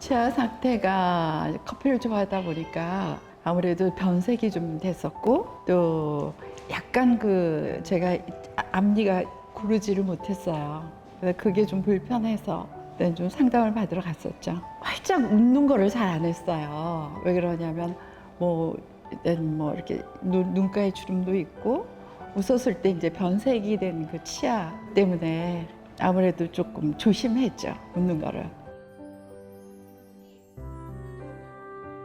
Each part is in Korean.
치아 상태가 커피를 좋아하다 보니까 아무래도 변색이 좀 됐었고 또 약간 제가 앞니가 고르지를 못했어요. 그래서 그게 좀 불편해서 그때 좀 상담을 받으러 갔었죠. 활짝 웃는 거를 잘 안 했어요. 왜 그러냐면 일단 이렇게 눈가에 주름도 있고 웃었을 때 이제 변색이 된 그 치아 때문에 아무래도 조금 조심했죠. 웃는 거를.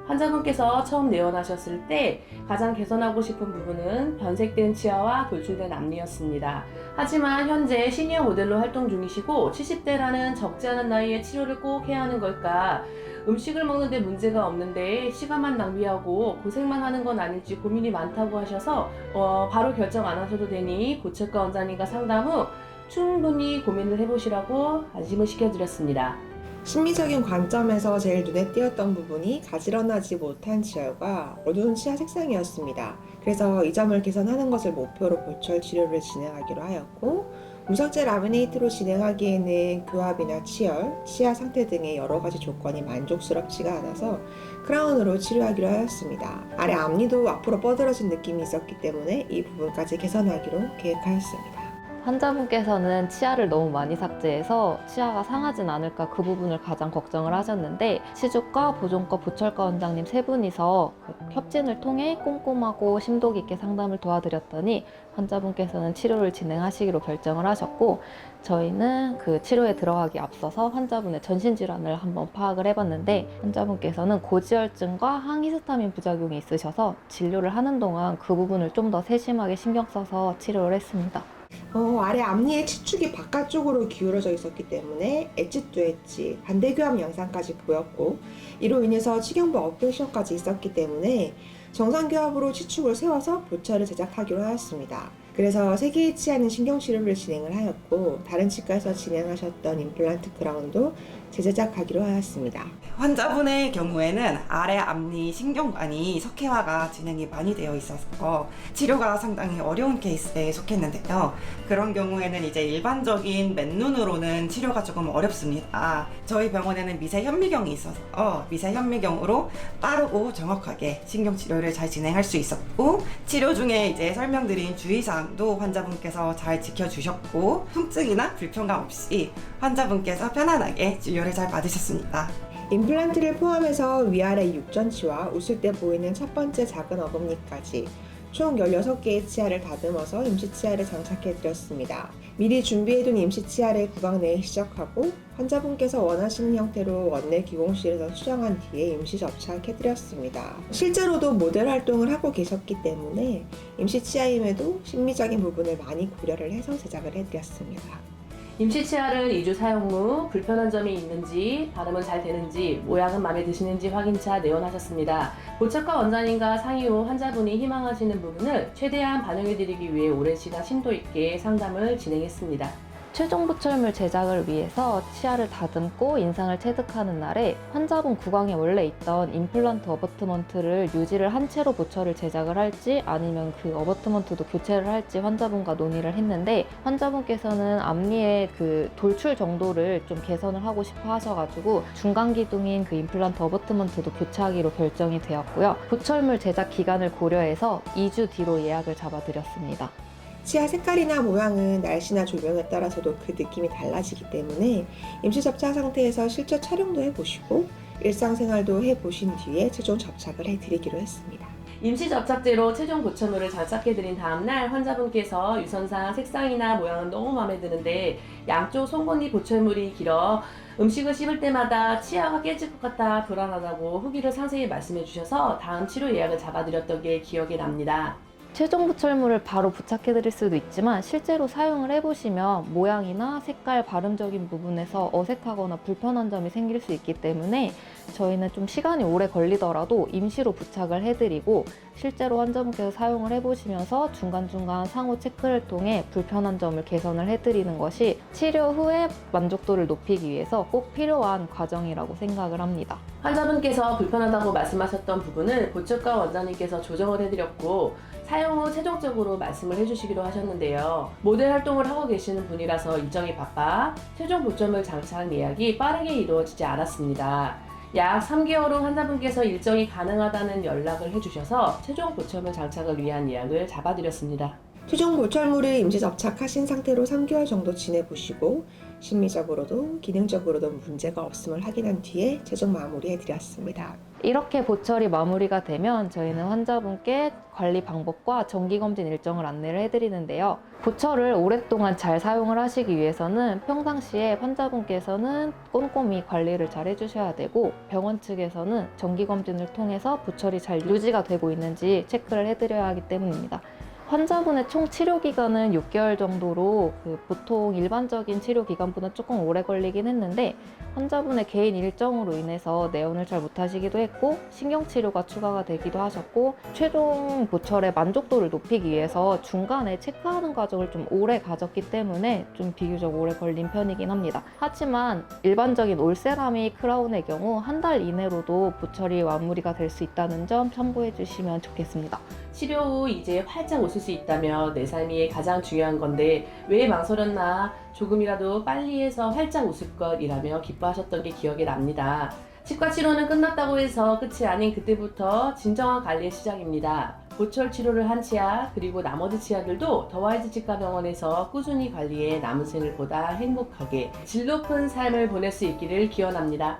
환자분께서 처음 내원하셨을 때 가장 개선하고 싶은 부분은 변색된 치아와 돌출된 앞니였습니다. 하지만 현재 시니어 모델로 활동 중이시고 70대라는 적지 않은 나이에 치료를 꼭 해야 하는 걸까? 음식을 먹는데 문제가 없는데 시간만 낭비하고 고생만 하는 건 아닐지 고민이 많다고 하셔서 바로 결정 안 하셔도 되니 보철과 원장님과 상담 후 충분히 고민을 해보시라고 안심을 시켜드렸습니다. 심미적인 관점에서 제일 눈에 띄었던 부분이 가지런하지 못한 치열과 어두운 치아 색상이었습니다. 그래서 이 점을 개선하는 것을 목표로 보철 치료를 진행하기로 하였고, 무석재 라미네이트로 진행하기에는 교합이나 치열, 치아 상태 등의 여러 가지 조건이 만족스럽지가 않아서 크라운으로 치료하기로 하였습니다. 아래 앞니도 앞으로 뻗어진 느낌이 있었기 때문에 이 부분까지 개선하기로 계획하였습니다. 환자분께서는 치아를 너무 많이 삭제해서 치아가 상하진 않을까 그 부분을 가장 걱정을 하셨는데 치주과, 보존과, 보철과 원장님 세 분이서 협진을 통해 꼼꼼하고 심도 깊게 상담을 도와드렸더니 환자분께서는 치료를 진행하시기로 결정을 하셨고, 저희는 그 치료에 들어가기 앞서서 환자분의 전신질환을 한번 파악을 해봤는데 환자분께서는 고지혈증과 항히스타민 부작용이 있으셔서 진료를 하는 동안 그 부분을 좀 더 세심하게 신경 써서 치료를 했습니다. 아래 앞니의 치축이 바깥쪽으로 기울어져 있었기 때문에 엣지 뚜 엣지, 반대교합 양상까지 보였고, 이로 인해서 치경부 어프레션까지 있었기 때문에 정상교합으로 치축을 세워서 보철을 제작하기로 하였습니다. 그래서 3개의 치아는 신경치료를 진행을 하였고, 다른 치과에서 진행하셨던 임플란트 크라운도 재제작하기로 하였습니다. 환자분의 경우에는 아래 앞니 신경관이 석회화가 진행이 많이 되어 있어서 치료가 상당히 어려운 케이스에 속했는데요. 그런 경우에는 이제 일반적인 맨눈으로는 치료가 조금 어렵습니다. 저희 병원에는 미세 현미경이 있어서 미세 현미경으로 빠르고 정확하게 신경 치료를 잘 진행할 수 있었고, 치료 중에 이제 설명드린 주의사항도 환자분께서 잘 지켜주셨고, 통증이나 불편감 없이 환자분께서 편안하게 진료를 잘 받으셨습니다. 임플란트를 포함해서 위아래 육전치와 웃을 때 보이는 첫 번째 작은 어금니까지 총 16개의 치아를 다듬어서 임시치아를 장착해드렸습니다. 미리 준비해둔 임시치아를 구강 내에 시작하고 환자분께서 원하시는 형태로 원내 기공실에서 수정한 뒤에 임시 접착해드렸습니다. 실제로도 모델 활동을 하고 계셨기 때문에 임시치아임에도 심미적인 부분을 많이 고려를 해서 제작을 해드렸습니다. 임시치아를 2주 사용 후 불편한 점이 있는지, 발음은 잘 되는지, 모양은 마음에 드시는지 확인차 내원하셨습니다. 보철과 원장님과 상의 후 환자분이 희망하시는 부분을 최대한 반영해드리기 위해 오랜 시간 심도 있게 상담을 진행했습니다. 최종 보철물 제작을 위해서 치아를 다듬고 인상을 체득하는 날에 환자분 구강에 원래 있던 임플란트 어버트먼트를 유지를 한 채로 보철을 제작을 할지 아니면 그 어버트먼트도 교체를 할지 환자분과 논의를 했는데, 환자분께서는 앞니의 그 돌출 정도를 좀 개선을 하고 싶어 하셔가지고 중간 기둥인 그 임플란트 어버트먼트도 교체하기로 결정이 되었고요. 보철물 제작 기간을 고려해서 2주 뒤로 예약을 잡아드렸습니다. 치아 색깔이나 모양은 날씨나 조명에 따라서도 그 느낌이 달라지기 때문에 임시 접착 상태에서 실제 촬영도 해보시고 일상생활도 해보신 뒤에 최종 접착을 해드리기로 했습니다. 임시 접착제로 최종 보철물을 장착해드린 다음날 환자분께서 유선상 색상이나 모양은 너무 마음에 드는데 양쪽 송곳니 보철물이 길어 음식을 씹을 때마다 치아가 깨질 것 같아 불안하다고 후기를 상세히 말씀해 주셔서 다음 치료 예약을 잡아드렸던 게 기억에 납니다. 최종 보철물을 바로 부착해드릴 수도 있지만 실제로 사용을 해보시면 모양이나 색깔, 발음적인 부분에서 어색하거나 불편한 점이 생길 수 있기 때문에 저희는 좀 시간이 오래 걸리더라도 임시로 부착을 해드리고 실제로 환자분께서 사용을 해보시면서 중간중간 상호 체크를 통해 불편한 점을 개선을 해드리는 것이 치료 후에 만족도를 높이기 위해서 꼭 필요한 과정이라고 생각을 합니다. 환자분께서 불편하다고 말씀하셨던 부분을 보철과 원장님께서 조정을 해드렸고 사용 후 최종적으로 말씀을 해주시기로 하셨는데요. 모델 활동을 하고 계시는 분이라서 일정이 바빠 최종 보철물 장착 예약이 빠르게 이루어지지 않았습니다. 약 3개월 후 환자분께서 일정이 가능하다는 연락을 해주셔서 최종 보철물 장착을 위한 예약을 잡아드렸습니다. 최종 보철물을 임시 접착하신 상태로 3개월 정도 지내보시고 심리적으로도 기능적으로도 문제가 없음을 확인한 뒤에 최종 마무리해드렸습니다. 이렇게 보철이 마무리가 되면 저희는 환자분께 관리 방법과 정기검진 일정을 안내를 해드리는데요. 보철을 오랫동안 잘 사용을 하시기 위해서는 평상시에 환자분께서는 꼼꼼히 관리를 잘 해주셔야 되고 병원 측에서는 정기검진을 통해서 보철이 잘 유지가 되고 있는지 체크를 해드려야 하기 때문입니다. 환자분의 총 치료 기간은 6개월 정도로 보통 일반적인 치료 기간보다 조금 오래 걸리긴 했는데 환자분의 개인 일정으로 인해서 내원을 잘 못하시기도 했고 신경치료가 추가가 되기도 하셨고 최종 보철의 만족도를 높이기 위해서 중간에 체크하는 과정을 좀 오래 가졌기 때문에 좀 비교적 오래 걸린 편이긴 합니다. 하지만 일반적인 올세라믹 크라운의 경우 한 달 이내로도 보철이 마무리가 될 수 있다는 점 참고해 주시면 좋겠습니다. 치료 후 이제 활짝 웃을 수 있다면 내 삶이 가장 중요한 건데 왜 망설였나, 조금이라도 빨리 해서 활짝 웃을 것이라며 기뻐하셨던 게 기억에 납니다. 치과 치료는 끝났다고 해서 끝이 아닌 그때부터 진정한 관리의 시작입니다. 보철 치료를 한 치아 그리고 나머지 치아들도 더와이즈 치과병원에서 꾸준히 관리해 남은 생을 보다 행복하게 질 높은 삶을 보낼 수 있기를 기원합니다.